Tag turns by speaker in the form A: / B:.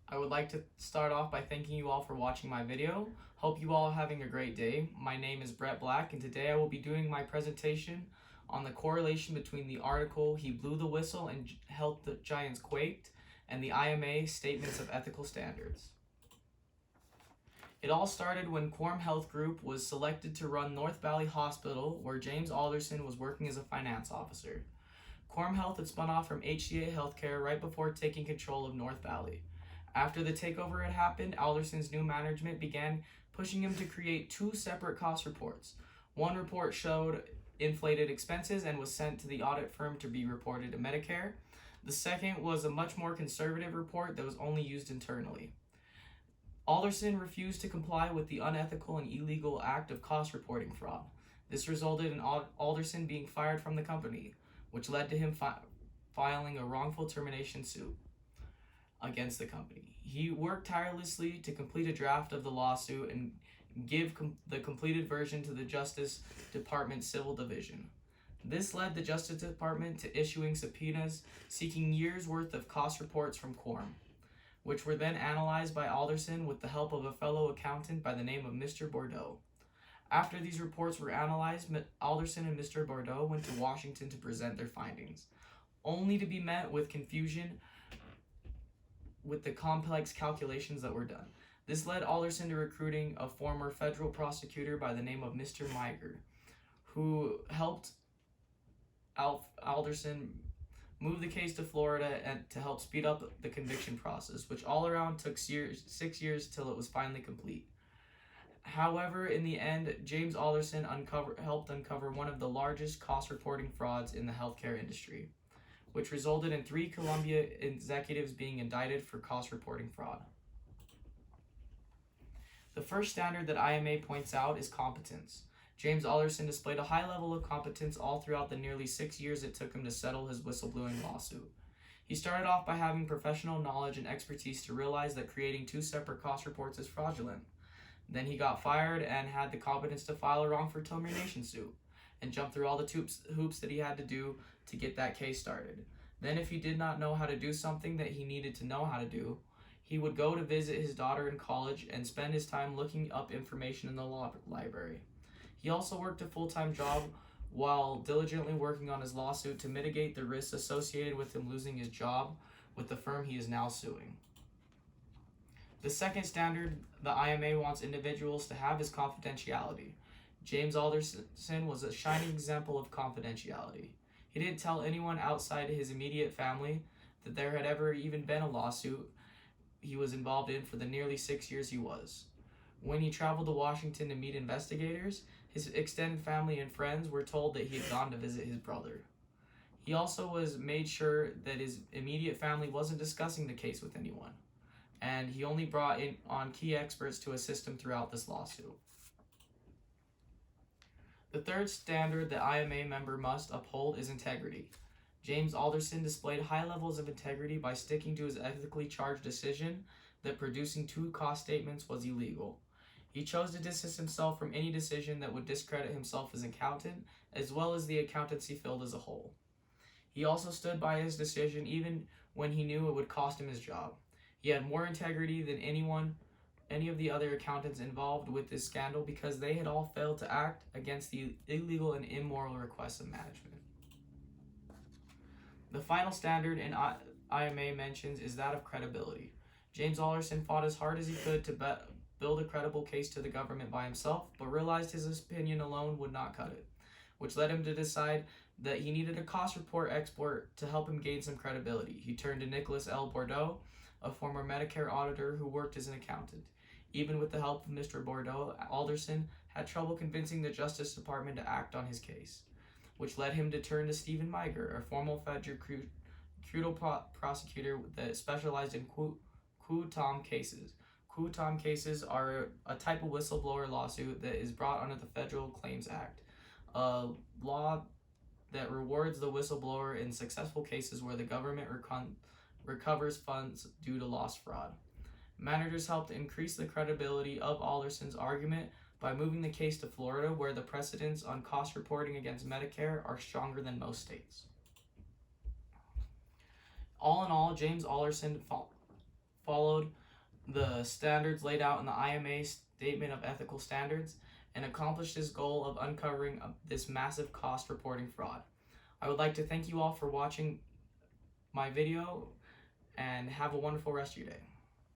A: I would like to start off by thanking you all for watching my video. Hope you all are having a great day. My name is Brett Black, and today I will be doing my presentation on the correlation between the article "He Blew the Whistle and Helped the Giants Quaked" and the IMA Statements of Ethical Standards. It all started when Quorum Health Group was selected to run North Valley Hospital, where James Alderson was working as a finance officer. Quorum Health had spun off from HCA Healthcare right before taking control of North Valley. After the takeover had happened, Alderson's new management began pushing him to create two separate cost reports. One report showed inflated expenses and was sent to the audit firm to be reported to Medicare. The second was a much more conservative report that was only used internally. Alderson refused to comply with the unethical and illegal act of cost reporting fraud. This resulted in Alderson being fired from the company, which led to him filing a wrongful termination suit against the company. He worked tirelessly to complete a draft of the lawsuit and give the completed version to the Justice Department Civil Division. This led the Justice Department to issuing subpoenas seeking years' worth of cost reports from Quorum, which were then analyzed by Alderson with the help of a fellow accountant by the name of Mr. Bordeaux. After these reports were analyzed, Alderson and Mr. Bordeaux went to Washington to present their findings, only to be met with confusion with the complex calculations that were done. This led Alderson to recruiting a former federal prosecutor by the name of Mr. Miger, who helped Alderson move the case to Florida and to help speed up the conviction process, which all around took 6 years till it was finally complete. However, in the end, James Alderson helped uncover one of the largest cost reporting frauds in the healthcare industry, which resulted in 3 Columbia executives being indicted for cost reporting fraud. The first standard that IMA points out is competence. James Alderson displayed a high level of competence all throughout the nearly 6 years it took him to settle his whistleblowing lawsuit. He started off by having professional knowledge and expertise to realize that creating 2 separate cost reports is fraudulent. Then he got fired and had the competence to file a wrongful termination suit and jump through all the hoops that he had to do to get that case started. Then, if he did not know how to do something that he needed to know how to do, he would go to visit his daughter in college and spend his time looking up information in the law library. He also worked a full-time job while diligently working on his lawsuit to mitigate the risks associated with him losing his job with the firm he is now suing. The second standard the IMA wants individuals to have is confidentiality. James Alderson was a shining example of confidentiality. He didn't tell anyone outside his immediate family that there had ever even been a lawsuit he was involved in for the nearly 6 years he was. When he traveled to Washington to meet investigators, his extended family and friends were told that he had gone to visit his brother. He also made sure that his immediate family wasn't discussing the case with anyone, and he only brought on key experts to assist him throughout this lawsuit. The third standard the IMA member must uphold is integrity. James Alderson displayed high levels of integrity by sticking to his ethically charged decision that producing 2 cost statements was illegal. He chose to distance himself from any decision that would discredit himself as an accountant, as well as the accountancy field as a whole. He also stood by his decision even when he knew it would cost him his job. He had more integrity than any of the other accountants involved with this scandal because they had all failed to act against the illegal and immoral requests of management. The final standard in IMA mentions is that of credibility. James Alderson fought as hard as he could to build a credible case to the government by himself, but realized his opinion alone would not cut it, which led him to decide that he needed a cost report expert to help him gain some credibility. He turned to Nicholas L. Bordeaux, a former Medicare auditor who worked as an accountant. Even with the help of Mr. Bordeaux, Alderson had trouble convincing the Justice Department to act on his case, which led him to turn to Stephen Miger, a former federal prosecutor that specialized in Quaked cases. Quaked cases are a type of whistleblower lawsuit that is brought under the Federal Claims Act, a law that rewards the whistleblower in successful cases where the government recovers funds due to lost fraud. Managers helped increase the credibility of Alderson's argument by moving the case to Florida, where the precedents on cost reporting against Medicare are stronger than most states. All in all, James Alderson followed the standards laid out in the IMA Statement of Ethical Standards and accomplished his goal of uncovering this massive cost reporting fraud. I would like to thank you all for watching my video and have a wonderful rest of your day.